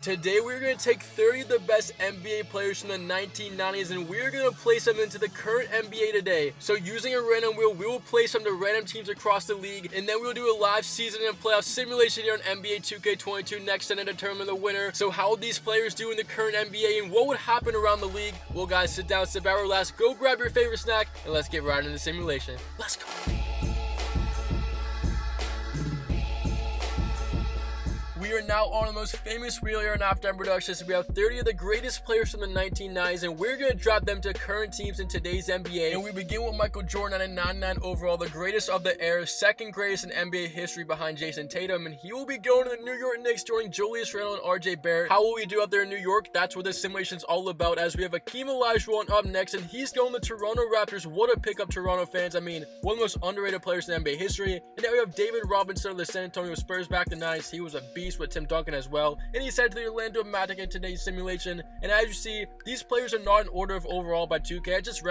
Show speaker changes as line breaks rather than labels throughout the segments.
Today we're going to take 30 of the best NBA players from the 1990s and we're going to place them into the current NBA today. So using a random wheel, we will place them to random teams across the league, and then we'll do a live season and playoff simulation here on NBA2K22 next and determine the winner. So how would these players do in the current NBA and what would happen around the league? Well guys, sit down, sit back, relax, go grab your favorite snack, and let's get right into the simulation. Let's go. We are now on the most famous wheel here in Halftime Productions. We have 30 of the greatest players from the 1990s, and we're going to drop them to current teams in today's NBA. And we begin with Michael Jordan at a 99 overall, the greatest of the era, second greatest in NBA history behind Jason Tatum, and he will be going to the New York Knicks joining Julius Randle and RJ Barrett. How will we do out there in New York? That's what this simulation is all about, as we have Akeem Olajuwon up next, and he's going to Toronto Raptors. What a pickup, Toronto fans. I mean, one of the most underrated players in NBA history. And now we have David Robinson of the San Antonio Spurs back in the 90s. He was a beast with Tim Duncan as well, and he's headed to the Orlando Magic in today's simulation. And as you see, these players are not in order of overall by 2K. I just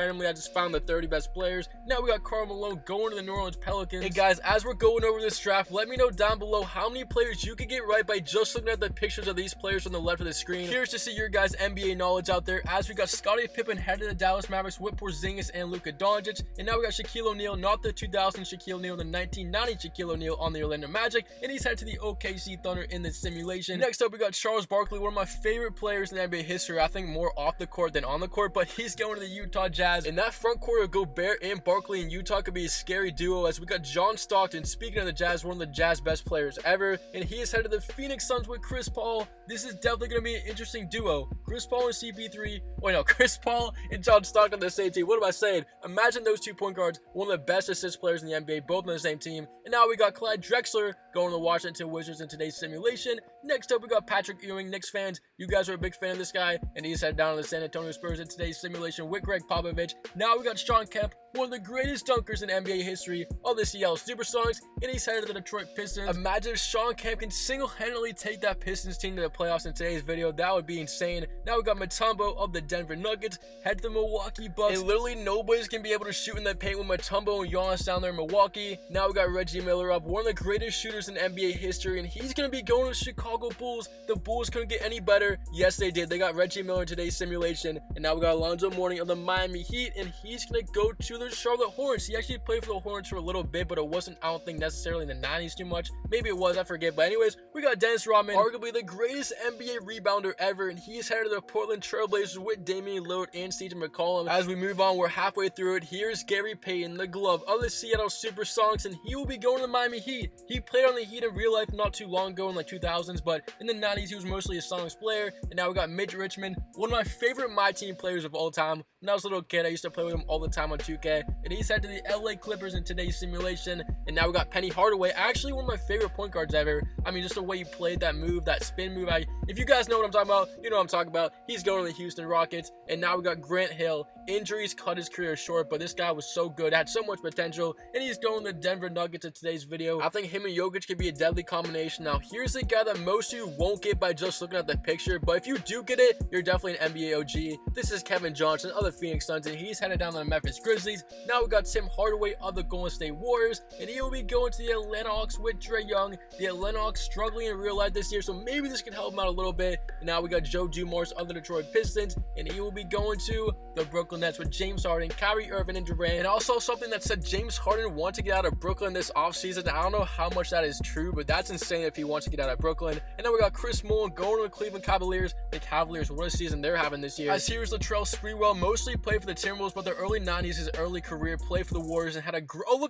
found the 30 best players. Now we got Karl Malone going to the New Orleans Pelicans. Hey guys, as we're going over this draft, let me know down below how many players you could get right by just looking at the pictures of these players on the left of the screen. Here's to see your guys' NBA knowledge out there, as we got Scottie Pippen headed to the Dallas Mavericks with Porzingis and Luka Doncic, and now we got Shaquille O'Neal, not the 2000 Shaquille O'Neal, the 1990 Shaquille O'Neal on the Orlando Magic, and he's headed to the OKC Thunder in this simulation. Next up, we got Charles Barkley, one of my favorite players in NBA history. I think more off the court than on the court, but he's going to the Utah Jazz. And that front court of Gobert and Barkley in Utah could be a scary duo, as we got John Stockton, speaking of the Jazz, one of the Jazz best players ever, and he is headed to the Phoenix Suns with Chris Paul. This is definitely going to be an interesting duo. Chris Paul and CP3. Wait, no, Chris Paul and John Stockton on the same team. What am I saying? Imagine those two point guards, one of the best assist players in the NBA, both on the same team. And now we got Clyde Drexler going to the Washington Wizards in today's simulation. Next up, we got Patrick Ewing. Knicks fans, you guys are a big fan of this guy, and he's headed down to the San Antonio Spurs in today's simulation with Greg Popovich. Now we got Shawn Kemp, one of the greatest dunkers in NBA history of the Seattle Supersonics, and he's headed to the Detroit Pistons. Imagine if Shawn Kemp can single-handedly take that Pistons team to the playoffs in today's video. That would be insane. Now we got Mutombo of the Denver Nuggets head to the Milwaukee Bucks, and literally nobody's gonna be able to shoot in the paint with Mutombo and Giannis down there in Milwaukee. Now we got Reggie Miller up, one of the greatest shooters in NBA history, and he's gonna be going to the Chicago Bulls. The Bulls couldn't get any better. Yes, they did. They got Reggie Miller in today's simulation, and now we got Alonzo Mourning of the Miami Heat, and he's gonna go to the Charlotte Hornets. He actually played for the Hornets for a little bit, but it wasn't, I don't think, necessarily in the 90s too much. Maybe it was, I forget. But anyways, we got Dennis Rodman, arguably the greatest NBA rebounder ever, and he's headed to the Portland Trailblazers with Damian Lillard and CJ McCollum. As we move on, we're halfway through it. Here's Gary Payton, the glove of the Seattle Supersonics, and he will be going to the Miami Heat. He played on the Heat in real life not too long ago in like 2000s, but in the 90s he was mostly a Sonics player. And now we got Mitch Richmond, one of my favorite My Team players of all time. When I was a little kid, I used to play with him all the time on 2K, and he's headed to the LA Clippers in today's simulation. And now we got Penny Hardaway, actually one of my favorite point guards ever. I mean, just the way he played that move, that spin move. If you guys know what I'm talking about, you know what I'm talking about. He's going to the Houston Rockets. And now we got Grant Hill. Injuries cut his career short, but this guy was so good, had so much potential, and he's going to the Denver Nuggets in today's video. I think him and Jokic could be a deadly combination. Now, here's the guy that most of you won't get by just looking at the picture, but if you do get it, you're definitely an NBA OG. This is Kevin Johnson of the Phoenix Suns, and he's headed down to the Memphis Grizzlies. Now we got Tim Hardaway of the Golden State Warriors, and he will be going to the Atlanta Hawks with Trae Young. The Atlanta Hawks struggling in real life this year, so maybe this can help him out a little bit. And now we got Joe Dumars of the Detroit Pistons, and he will be going to the Brooklyn Nets with James Harden, Kyrie Irving, and Durant. And also something that said James Harden wants to get out of Brooklyn this offseason. I don't know how much that is true, but that's insane if he wants to get out of Brooklyn. And then we got Chris Mullin going to the Cleveland Cavaliers. The Cavaliers, what a season they're having this year. As here's Latrell Sprewell, mostly played for the Timberwolves, but the early 90s, his early career, played for the Warriors and had a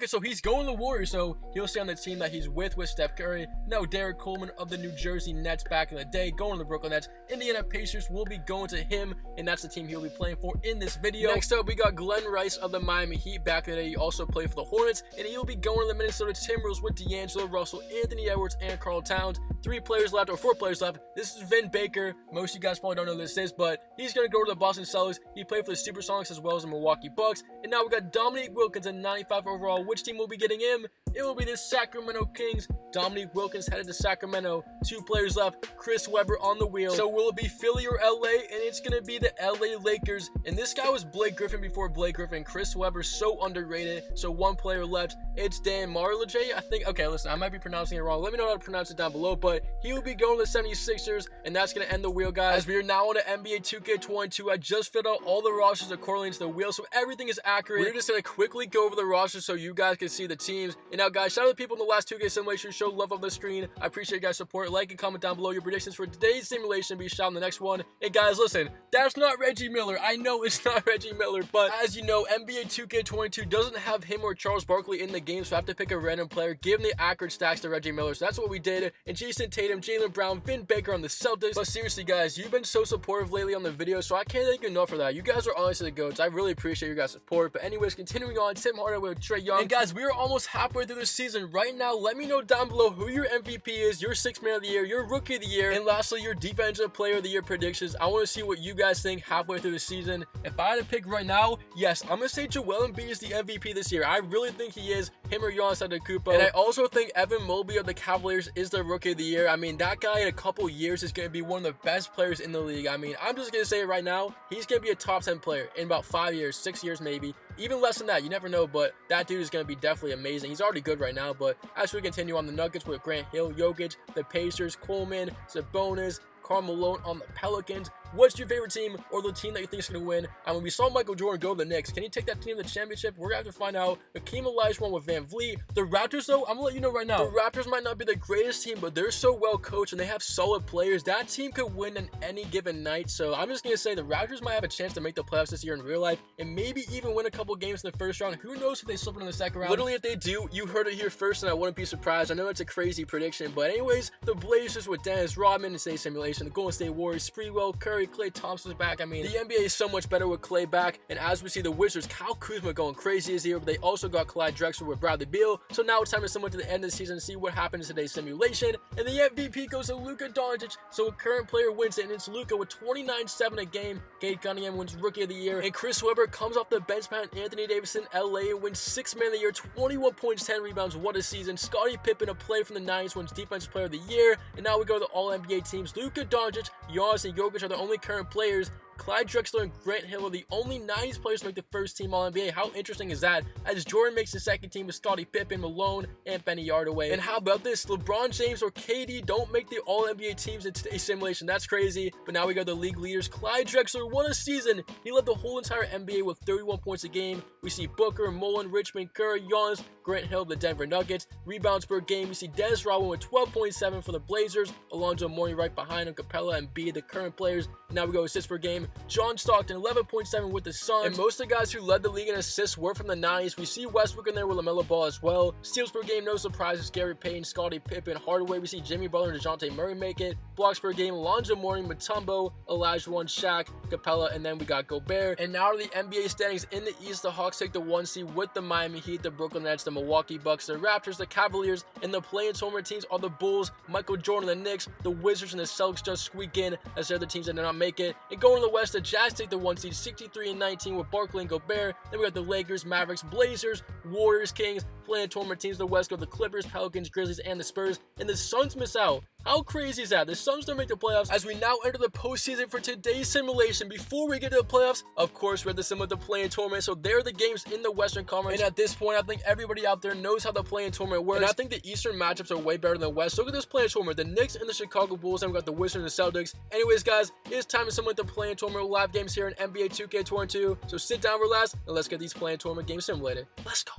so he's going to the Warriors, so he'll stay on the team that he's with Steph Curry. Now Derek Coleman of the New Jersey Nets back in the day, going to the Brooklyn Nets. Indiana Pacers will be going to him, and that's the team he'll be playing for in this video. Next up, we got Glenn Rice of the Miami Heat back in the day. He also played for the Hornets, and he'll be going to the Minnesota Timberwolves with D'Angelo Russell, Anthony Edwards, and Karl Towns. 4 players left. This is Vin Baker. Most of you guys probably don't know who this is, but he's going to go to the Boston Celtics. He played for the Supersonics as well as the Milwaukee Bucks. And now we got Dominique Wilkins at 95 overall. Which team will be getting him? it will be the Sacramento Kings. Dominique Wilkins headed to Sacramento. 2 players left. Chris Webber on the wheel. So will it be Philly or LA? And it's going to be the LA Lakers. And this guy was Blake Griffin before Blake Griffin. Chris Webber, so underrated. So 1 player left. It's Dan Marlejay, I think. Okay, listen, I might be pronouncing it wrong. Let me know how to pronounce it down below. But he will be going to the 76ers. And that's going to end the wheel, guys. As we are now on the NBA 2K22, I just filled out all the rosters according to the wheel. So everything is accurate. We're just going to quickly go over the rosters so you guys can see the teams. And now, guys, shout out to the people in the last 2K simulation. Show love on the screen. I appreciate you guys' support. Like and comment down below your predictions for today's simulation. Be shout in the next one. And guys, listen, that's not Reggie Miller. I know it's not Reggie Miller, but as you know, NBA 2K22 doesn't have him or Charles Barkley in the game, so I have to pick a random player, give them the accurate stacks to Reggie Miller. So that's what we did. And Jason Tatum, Jaylen Brown, Vin Baker on the Celtics. But seriously, guys, you've been so supportive lately on the video, so I can't thank you enough for that. You guys are honestly the goats. I really appreciate your guys' support. But anyways, continuing on, Tim Hardaway with Trae Young. And guys, we are almost halfway through the season right now. Let me know down below who your MVP is, your 6th man of the year, your rookie of the year, and lastly, your defensive player of the year predictions. I want to see what you guys think halfway through the season. If I had to pick right now, yes, I'm going to say Joel Embiid is the MVP this year. I really think he is, him or Giannis Antetokounmpo. And I also think Evan Mobley of the Cavaliers is the rookie of the year. I mean, that guy in a couple years is going to be one of the best players in the league. I mean, I'm just going to say it right now, he's going to be a top 10 player in about 5 years, 6 years maybe. Even less than that, you never know, but that dude is going to be definitely amazing. He's already good right now, but as we continue on the Nuggets with Grant Hill, Jokic, the Pacers, Coleman, Sabonis, Karl Malone on the Pelicans. What's your favorite team or the team that you think is going to win? And when we saw Michael Jordan go to the Knicks, can he take that team to the championship? We're going to have to find out. Hakeem Olajuwon with Van Vliet. The Raptors, though, I'm going to let you know right now. The Raptors might not be the greatest team, but they're so well coached and they have solid players. That team could win on any given night. So I'm just going to say the Raptors might have a chance to make the playoffs this year in real life and maybe even win a couple games in the first round. Who knows if they slip in the second round? Literally, if they do, you heard it here first and I wouldn't be surprised. I know it's a crazy prediction, but anyways, the Blazers with Dennis Rodman in today's simulation, the Golden State Warriors, Sprewell, Curry, Klay Thompson back. I mean, the NBA is so much better with Klay back, and as we see the Wizards, Kyle Kuzma going crazy this year, but they also got Clyde Drexler with Bradley Beal. So now it's time to someone to the end of the season and see what happens in today's simulation. And the MVP goes to Luka Doncic, so a current player wins it, and it's Luka with 29-7 a game. Cade Cunningham wins Rookie of the Year, and Chris Webber comes off the bench behind Anthony Davis in LA and wins 6th man of the year, 21 points, 10 rebounds. What a season. Scottie Pippen, a player from the 90s, wins Defensive Player of the Year. And now we go to the All-NBA teams. Luka Doncic, Giannis, and Jokic are the only current players. Clyde Drexler and Grant Hill are the only 90s players to make the first team All-NBA. How interesting is that? As Jordan makes the second team with Scottie Pippen, Malone, and Penny Hardaway. And how about this? LeBron James or KD don't make the All-NBA teams in today's simulation. That's crazy. But now we got the league leaders. Clyde Drexler won a season. He led the whole entire NBA with 31 points a game. We see Booker, Mullen, Richmond, Curry, Giannis, Grant Hill, the Denver Nuggets. Rebounds per game. We see Dennis Rodman with 12.7 for the Blazers. Alonzo Mourning right behind him. Capella and B, the current players. Now we go assists per game. John Stockton, 11.7 with the Suns. And most of the guys who led the league in assists were from the 90s. We see Westbrook in there with LaMelo Ball as well. Steals per game, no surprises. Gary Payton, Scottie Pippen, Hardaway. We see Jimmy Butler and DeJounte Murray make it. Blocks per game, Alonzo Mourning, Mutombo, Olajuwon, Shaq, Capella, and then we got Gobert. And now to the NBA standings in the East, the Hawks take the 1 seed with the Miami Heat, the Brooklyn Nets, the Milwaukee Bucks, the Raptors, the Cavaliers, and the play-in tournament teams are the Bulls, Michael Jordan, the Knicks, the Wizards, and the Celtics just squeak in as they're the teams that did not make it. And going to the West, the Jazz take the 1 seed, 63-19 with Barkley and Gobert. Then we got the Lakers, Mavericks, Blazers, Warriors, Kings. Play-in tournament teams, the West go the Clippers, Pelicans, Grizzlies, and the Spurs. And the Suns miss out. How crazy is that? The Suns don't make the playoffs as we now enter the postseason for today's simulation. Before we get to the playoffs, of course, we have to sim with the play-in tournament. So there are the games in the Western Conference. And at this point, I think everybody out there knows how the play-in tournament works. And I think the Eastern matchups are way better than the West. So look at this play-in tournament. The Knicks and the Chicago Bulls, and we got the Wizards and the Celtics. Anyways, guys, it's time to sim with the play-in tournament live games here in NBA 2K22. So sit down, relax, and let's get these play-in tournament games simulated. Let's go.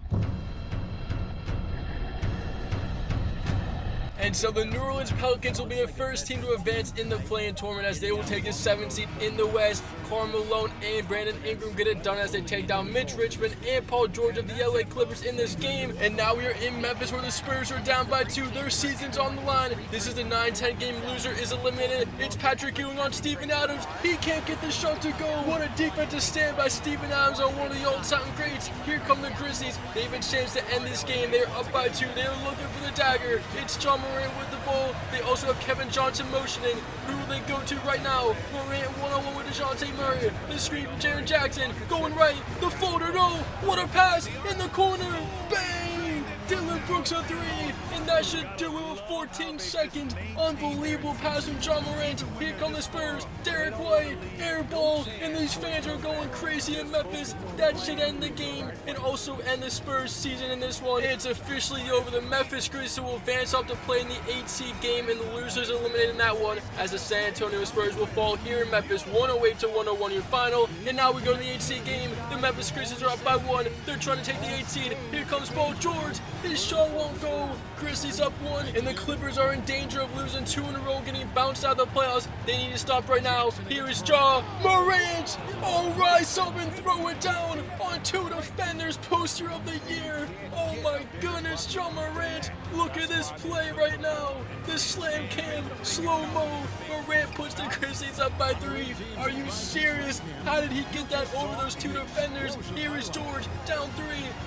And so the New Orleans Pelicans will be the first team to advance in the play-in tournament as they will take the 7th seed in the West. Karl Malone and Brandon Ingram get it done as they take down Mitch Richmond and Paul George of the LA Clippers in this game. And now we are in Memphis where the Spurs are down by 2. Their season's on the line. This is the 9-10 game. Loser is eliminated. It's Patrick Ewing on Steven Adams. He can't get the shot to go. What a defensive stand by Steven Adams on one of the all-time greats. Here come the Grizzlies. They have a chance to end this game. They're up by 2. They're looking for the dagger. It's John Morant with the ball. They also have Kevin Johnson motioning. Who will they go to right now? Morant one-on-one with DeJounte Murray. The screen from Jaren Jackson. Going right. The floater. No. What a pass in the corner. Bang. Dillon Brooks a three, and that should do it with 14 seconds. Unbelievable pass from John Morant. Here come the Spurs. Derek White, air ball, and these fans are going crazy in Memphis. That should end the game and also end the Spurs season in this one. It's officially over. The Memphis Grizzlies will advance up to play in the 8th seed game, and the losers eliminated in that one, as the San Antonio Spurs will fall here in Memphis 108-101 your final. And now we go to the 8th seed game. The Memphis Grizzlies are up by 1. They're trying to take the 8th seed. Here comes Paul George. His shot won't go. Grizzlies up 1, and the Clippers are in danger of losing 2 in a row, getting bounced out of the playoffs. They need to stop right now. Here is Ja Morant. Oh, rise up and throw it down on 2 defenders. Poster of the year. Oh my goodness, Ja Morant. Look at this play right now. The slam cam, slow-mo. Morant puts the Grizzlies up by 3. Are you serious? How did he get that over those 2 defenders? Here is George, down 3.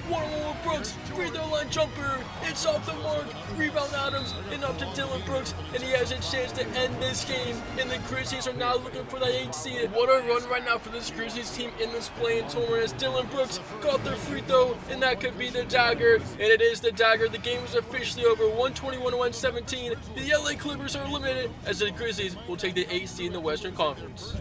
One-on-one with Brooks. Free throw line jumper. It's off the mark. Rebound Adams and up to Dillon Brooks, and he has a chance to end this game. And the Grizzlies are now looking for that 8th seed. What a run right now for this Grizzlies team in this play-in tournament, as Dillon Brooks got their free throw, and that could be the dagger. And it is the dagger. The game is officially over. 121-117. The LA Clippers are eliminated, as the Grizzlies will take the 8th seed in the Western Conference.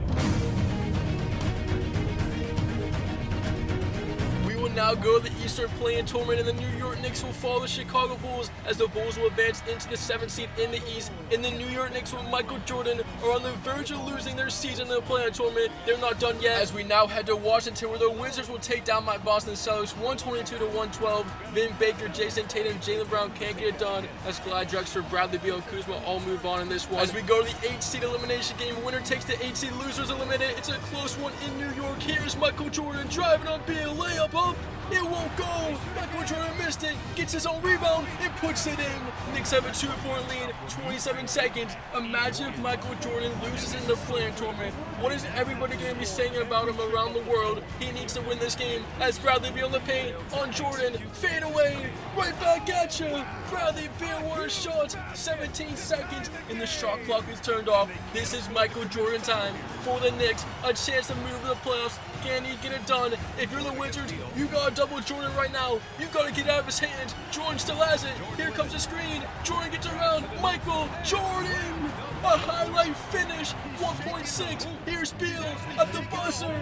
Will now go to the Eastern play-in tournament, and the New York Knicks will follow the Chicago Bulls, as the Bulls will advance into the 7th seed in the East. And the New York Knicks with Michael Jordan are on the verge of losing their season in the play-in tournament. They're not done yet, as we now head to Washington, where the Wizards will take down my Boston Celtics 122-112. Vin Baker, Jason Tatum, Jaylen Brown can't get it done, as Clyde Drexler, Bradley Beal, and Kuzma all move on in this one. As we go to the 8th seed elimination game, winner takes the 8th seed, losers eliminated. It's a close one in New York. Here's Michael Jordan driving on Beal, layup up. It won't go. Michael Jordan missed it. Gets his own rebound and puts it in. Knicks have a 2-point lead. 27 seconds. Imagine if Michael Jordan loses in the play-in tournament. What is everybody going to be saying about him around the world? He needs to win this game. As Bradley Beal in the paint on Jordan. Fade away. Right back at you. Bradley Beal won a shot. 17 seconds. And the shot clock is turned off. This is Michael Jordan time for the Knicks. A chance to move to the playoffs. Can he get it done? If you're the Wizards, you gotta double Jordan right now. You gotta get out of his hands. Jordan still has it. Here comes the screen. Jordan gets around. Michael Jordan! A highlight finish. 1.6. Here's Beal at the buzzer.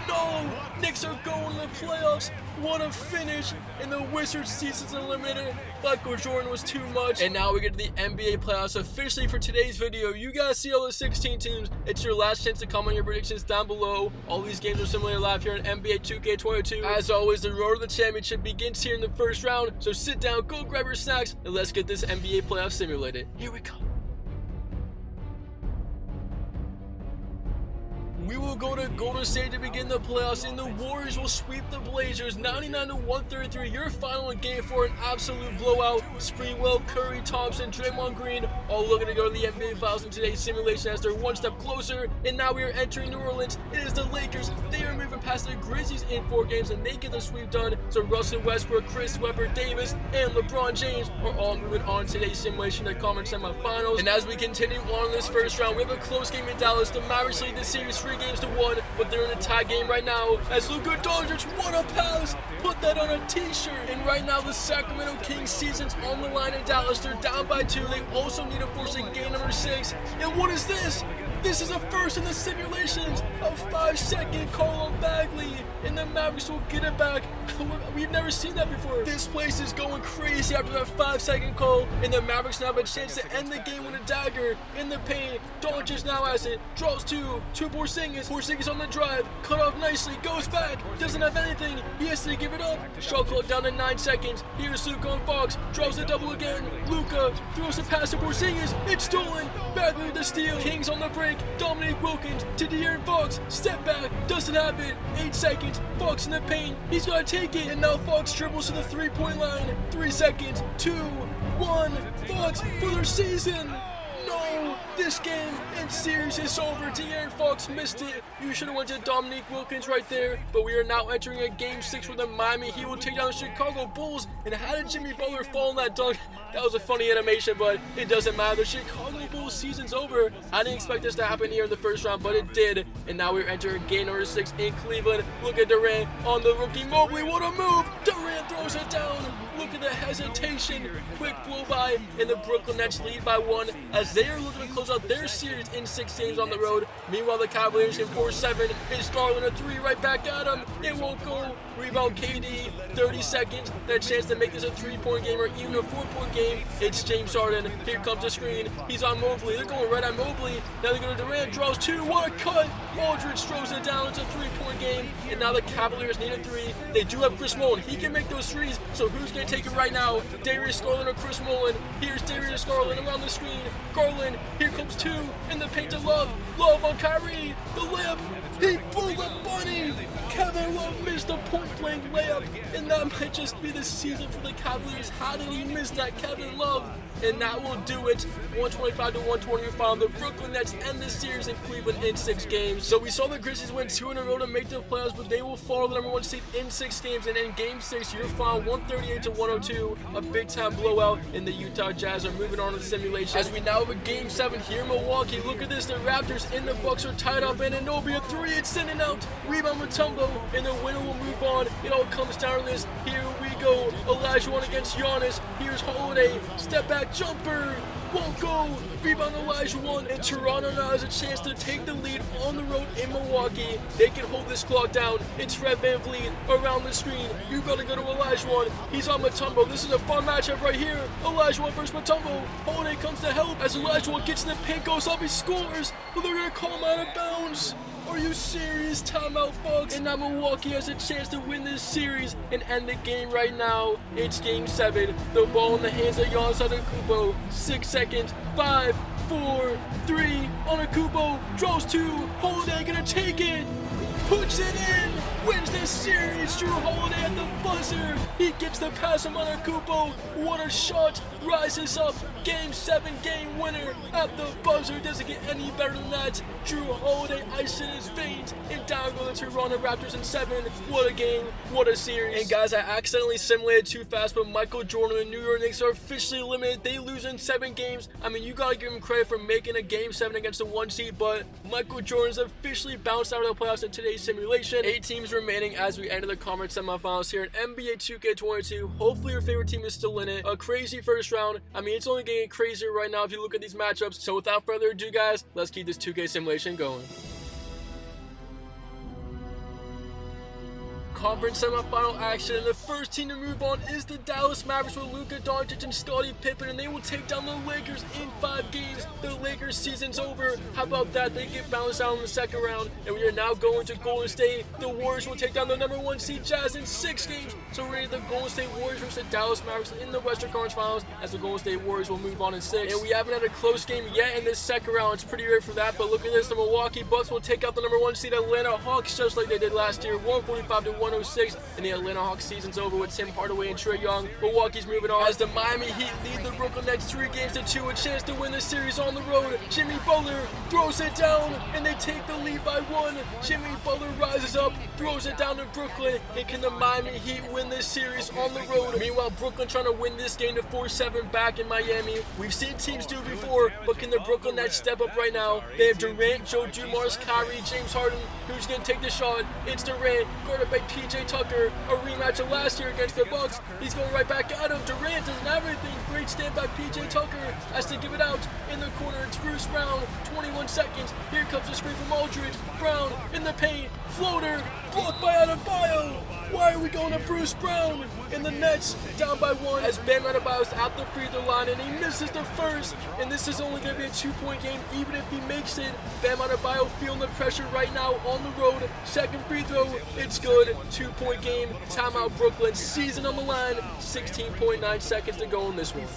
No! Knicks are going to the playoffs. What a finish. And the Wizards season's eliminated. Michael Jordan was too much. And now we get to the NBA playoffs officially for today's video. You guys see all the 16 teams. It's your last chance to comment your predictions down below. All these games are similar live here in NBA2K22. As always, the road to the championship begins here in the first round. So sit down, go grab your snacks, and let's get this NBA playoff simulated. Here we go. We will go to Golden State to begin the playoffs, and the Warriors will sweep the Blazers 99-133. Your final in Game 4, an absolute blowout. Sprewell, Curry, Thompson, Draymond Green, all looking to go to the NBA Finals in today's simulation as they're one step closer. And now we are entering New Orleans. It is the Lakers. They are moving past the Grizzlies in 4 games, and they get the sweep done. So Russell Westbrook, Chris Webber, Davis, and LeBron James are all moving on today's simulation to conference semifinals. And as we continue on in this first round, we have a close game in Dallas. The Mavericks lead the series 3-1, but they're in a tie game right now. As Luka Doncic, what a pass! Put that on a t-shirt. And right now the Sacramento Kings season's on the line in Dallas. They're down by 2. They also need to force a game number 6. And what is this? This is a first in the simulations. A 5-second call on Bagley, and the Mavericks will get it back. We've never seen that before. This place is going crazy after that 5-second call, and the Mavericks now have a chance to end the game with a dagger in the paint. Doncic now has it, draws 2 Porzingis. Porzingis on the drive, cut off nicely, goes back, doesn't have anything. He has to give it up. Shot clock down to 9 seconds. Here's Luka on Fox, draws the double again. Luka throws a pass to Porzingis. It's stolen. Bagley with the steal. Kings on the break. Dominique Wilkins to De'Aaron Fox. Step back, doesn't have it. 8 seconds. Fox in the paint. He's got to take it. And now Fox dribbles to the 3-point line. 3 seconds. 2, 1. Fox for their season. No, this game and series is over. De'Aaron Fox missed it. You should have went to Dominique Wilkins right there. But we are now entering a game 6 with the Miami Heat will take down the Chicago Bulls. And how did Jimmy Butler fall in that dunk? That was a funny animation, but it doesn't matter. The Chicago Bulls season's over. I didn't expect this to happen here in the first round, but it did. And now we're entering game number 6 in Cleveland. Look at Durant on the rookie Mobley. What a move! Durant Durant throws it down. Look at the hesitation. Quick blow by, and the Brooklyn Nets lead by 1 as they are looking to close out their series in 6 games on the road. Meanwhile, the Cavaliers in 4-7. It's Garland a 3 right back at him. It won't go. Rebound KD, 30 seconds. That chance to make this a 3-point game or even a 4-point game. It's James Harden. Here comes the screen. He's on Mobley. They're going right at Mobley. Now they go to Durant. Draws 2. What a cut. Aldridge throws it down. It's a 3-point game. And now the Cavaliers need a 3. They do have Chris Mullin. He can make those 3s. So who's going to take it right now? Darius Garland or Chris Mullin? Here's Darius Garland around the screen. Garland. Here comes 2. In the paint to Love. Love on Kyrie. The layup. He blew the bunny. Kevin Love missed a point-blank layup, and that might just be the season for the Cavaliers. How did he miss that, Kevin Love? And that will do it. 125-120 final. The Brooklyn Nets end this series in Cleveland in 6 games. So we saw the Grizzlies win 2 in a row to make the playoffs, but they will follow the #1 seed in 6 games. And in Game 6, your final 138-102, a big-time blowout. And the Utah Jazz are moving on to the simulation. As we now have a Game 7 here in Milwaukee. Look at this. The Raptors and the Bucks are tied up, and Anunoby a 3. It's sending out. Rebound with Mutombo, and the winner will move on. It all comes down to this. Here we go. Olajuwon against Giannis. Here's Holiday. Step back jumper. Won't go. Rebound Olajuwon, and Toronto now has a chance to take the lead on the road in Milwaukee. They can hold this clock down. It's Fred VanVleet around the screen. You gotta go to Olajuwon. He's on Mutombo. This is a fun matchup right here. Olajuwon versus Mutombo. Holiday comes to help as Olajuwon gets in the paint, goes up, he scores, but they're gonna call him out of bounds. Are you serious? Timeout, Bucks. And now Milwaukee has a chance to win this series and end the game right now. It's Game 7. The ball in the hands of Giannis Antetokounmpo. 6 seconds. 5, 4, 3. Antetokounmpo draws 2. Holiday gonna take it. Puts it in. Wins this series. Drew Holiday at the buzzer. He gets the pass from Antetokounmpo. What a shot. Rises up. Game 7 game winner at the buzzer. Doesn't get any better than that. Drew Holiday icing his veins, and down go the Toronto Raptors in 7. What a game. What a series. And guys, I accidentally simulated too fast, but Michael Jordan and the New York Knicks are officially eliminated. They lose in 7 games. I mean, you gotta give him credit for making a Game 7 against the 1 seed, but Michael Jordan's officially bounced out of the playoffs in today's simulation. 8 teams remaining as we enter the conference semifinals here in NBA 2K22. Hopefully your favorite team is still in it. A crazy first round. I mean, it's only getting crazier right now if you look at these matchups. So without further ado, guys, let's keep this 2K simulation going. Conference semifinal action, and the first team to move on is the Dallas Mavericks with Luka Doncic and Scottie Pippen, and they will take down the Lakers in 5 games. The Lakers season's over. How about that? They get bounced out in the second round, and we are now going to Golden State. The Warriors will take down the #1 seed Jazz in 6 games. So we're in the Golden State Warriors versus the Dallas Mavericks in the Western Conference Finals, as the Golden State Warriors will move on in 6. And we haven't had a close game yet in this second round. It's pretty rare for that, but look at this. The Milwaukee Bucks will take out the #1 seed Atlanta Hawks just like they did last year, 145-106. And the Atlanta Hawks season's over with Tim Hardaway and Trae Young. Milwaukee's moving on as the Miami Heat lead the Brooklyn Nets 3 games to 2, a chance to win the series on the road. Jimmy Butler throws it down, and they take the lead by 1. Jimmy Butler rises up, throws it down to Brooklyn, and can the Miami Heat win this series on the road? Meanwhile, Brooklyn trying to win this game to 4-7 back in Miami. We've seen teams do it before, but can the Brooklyn Nets step up right now? They have Durant, Joe Dumars, Kyrie, James Harden. Who's going to take the shot? It's Durant, guarded by PJ Tucker. A rematch of last year against the Bucks. He's going right back at him. Durant doesn't have anything. Great stand by PJ Tucker. Has to give it out in the corner. It's Bruce Brown. 21 seconds. Here comes the screen from Aldridge. Brown in the paint. Floater. Blocked by Adebayo. Why are we going to Bruce Brown? And the Nets down by 1 as Bam Adebayo's at the free throw line, and he misses the first. And this is only going to be a 2-point game even if he makes it. Bam Adebayo feeling the pressure right now on the road. Second free throw. It's good. 2-point game. Timeout Brooklyn. Season on the line. 16.9 seconds to go in this one.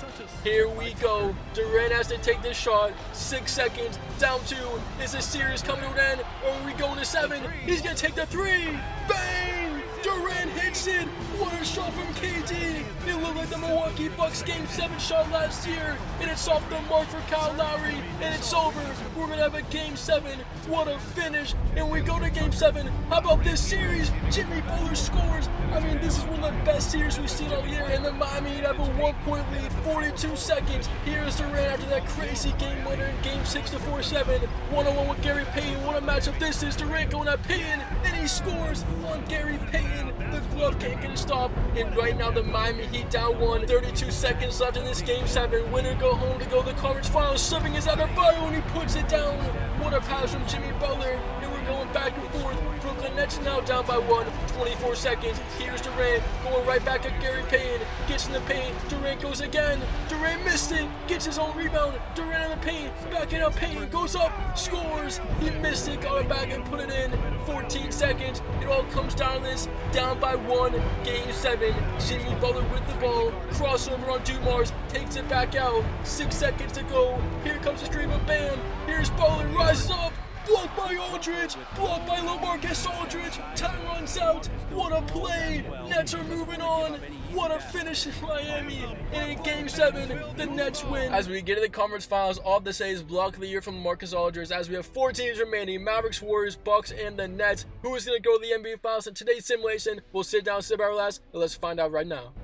Here we go. Durant has to take this shot. 6 seconds. Down 2. Is this series coming to an end, or are we going to 7? He's going to take the 3. Bang! Durant hits it. What a shot from KD. It looked like the Milwaukee Bucks Game 7 shot last year, and it's off the mark for Kyle Lowry, and it's over. We're going to have a Game 7. What a finish. And we go to Game 7. How about this series? Jimmy Butler scores. I mean, this is one of the best series we've seen all year, and the Miami Heat have a 1-point lead, 42 seconds. Here's Durant after that crazy game winner in Game 6 to 4-7. 1-on-1 with Gary Payton. What a match. matchup. This is Durant going at Payton, and he scores on Gary Payton. The glove can't get a stop, and right now the Miami Heat down 1. 32 seconds left in this Game 7. Winner go home to go to the conference finals. Subbing his out of bio, and he puts it down. What a pass from Jimmy Butler, and we're going back and forth. Brooklyn Nets now down by 1. 24 seconds. Here's Durant going right back at Gary Payton. Gets in the paint. Durant goes again. Durant missed it. Gets his own rebound. Durant in the paint. Backing up. Payton goes up. Scores. He missed it. Got it back and put it in. 14 seconds. It all comes down to this. Down by 1. Game 7. Jimmy Butler with the ball. Crossover on Dumars. Takes it back out. 6 seconds to go. Here comes the stream of Bam. Here's Butler. Rises up. Blocked by Aldridge, blocked by LaMarcus Aldridge. Time runs out. What a play. Nets are moving on. What a finish in Miami. And in Game 7, the Nets win. As we get to the conference finals, all to say is block of the year from LaMarcus Aldridge, as we have 4 teams remaining: Mavericks, Warriors, Bucks, and the Nets. Who is going to go to the NBA finals in today's simulation? We'll sit down, sip our last, and let's find out right now.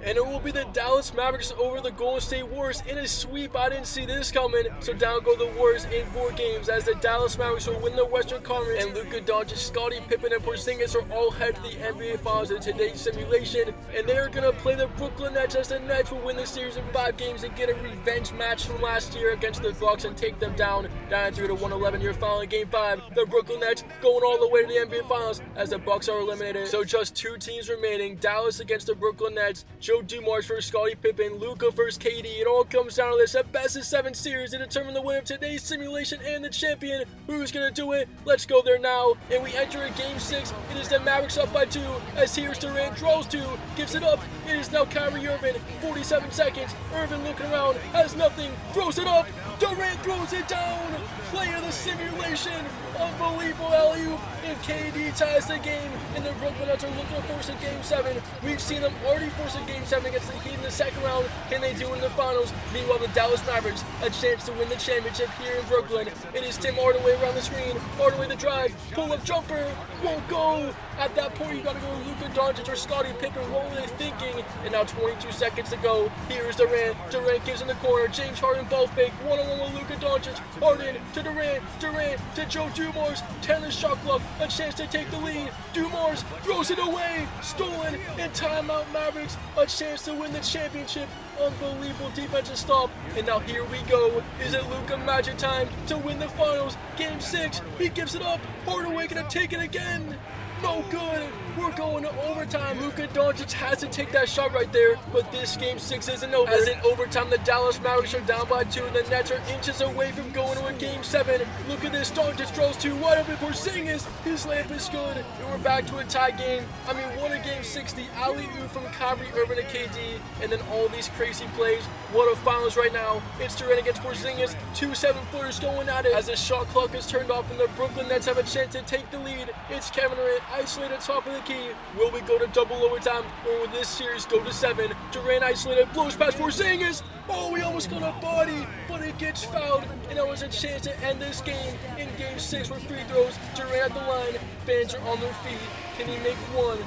And it will be the Dallas Mavericks over the Golden State Warriors in a sweep. I didn't see this coming. So down go the Warriors in 4 games, as the Dallas Mavericks will win the Western Conference. And Luka Doncic, Scottie Pippen, and Porzingis are all head to the NBA Finals in today's simulation. And they are going to play the Brooklyn Nets, as the Nets will win the series in 5 games and get a revenge match from last year against the Bucks and take them down 3-111 year final in Game 5. The Brooklyn Nets going all the way to the NBA Finals, as the Bucks are eliminated. So just 2 teams remaining: Dallas against the Brooklyn Nets. Joe Dumars versus Scottie Pippen, Luka versus KD. It all comes down to this: a best-of-7 series to determine the winner of today's simulation and the champion. Who's gonna do it? Let's go there now. And we enter a Game 6. It is the Mavericks up by 2, as here's Durant, draws 2, gives it up. It is now Kyrie Irving. 47 seconds. Irving looking around, has nothing, throws it up. Durant throws it down. Play of the simulation. Unbelievable alley-oop, and KD ties the game. And the Brooklyn Nets are looking to force a Game 7. We've seen them already force a Game 7 against the Heat in the second round. Can they do it in the finals? Meanwhile, the Dallas Mavericks, a chance to win the championship here in Brooklyn. It is Tim Hardaway around the screen. Hardaway the drive, pull-up jumper, won't go. At that point, you gotta go Luka Doncic or Scottie Pippen. What were they thinking? And now 22 seconds to go. Here's Durant. Durant gives in the corner. James Harden ball fake. 1-on-1 with Luka Doncic. Harden to Durant. Durant to Joe Dumars. 10 shot clock. A chance to take the lead. Dumars throws it away. Stolen. And timeout Mavericks. A chance to win the championship. Unbelievable defensive stop. And now here we go. Is it Luka magic time to win the finals? Game 6. He gives it up. Hardaway gonna take it again. No good. We're going to overtime. Luka Doncic has to take that shot right there, but this Game 6 isn't over. As in overtime, the Dallas Mavericks are down by 2, and the Nets are inches away from going to a Game 7. Look at this. Doncic throws 2 wide open. Porzingis, his layup is good, and we're back to a tie game. I mean, what a Game 6. The alley-oop from Kyrie Irving to KD, and then all these crazy plays. What a finals right now. It's Durant against Porzingis. 2 7-footers going at it as the shot clock is turned off, and the Brooklyn Nets have a chance to take the lead. It's Kevin Durant isolated top of the key. Will we go to double overtime, or will this series go to 7? Durant isolated, blows past Porzingis. Oh, he almost got a body, but it gets fouled, and there was a chance to end this game in Game 6 with free throws. Durant at the line, fans are on their feet. Can he make one?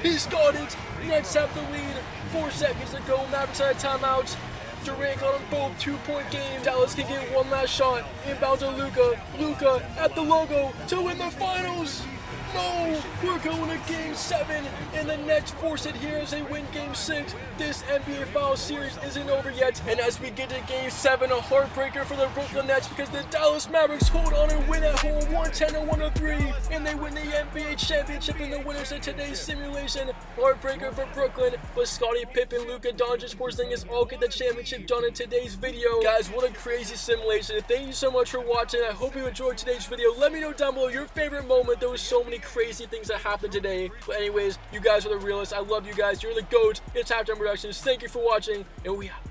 He's got it. Nets have the lead. 4 seconds to go. Mavericks out of timeouts. Durant got them both. 2-point game. Dallas can get one last shot. Inbound to Luka. Luka at the logo to win the finals. No, we're going to Game 7, and the Nets force it here as they win Game 6. This NBA Finals series isn't over yet, and as we get to Game 7, a heartbreaker for the Brooklyn Nets, because the Dallas Mavericks hold on and win at home 110-103, and they win the NBA championship in the winners of today's simulation. Heartbreaker for Brooklyn, but Scottie Pippen, Luka Doncic, Porzingis all get the championship done in today's video. Guys, what a crazy simulation. Thank you so much for watching. I hope you enjoyed today's video. Let me know down below your favorite moment. There was so many crazy things that happened today, but anyways, you guys are the realest. I love you guys. You're the GOAT. It's Halftime Productions. Thank you for watching, and we out.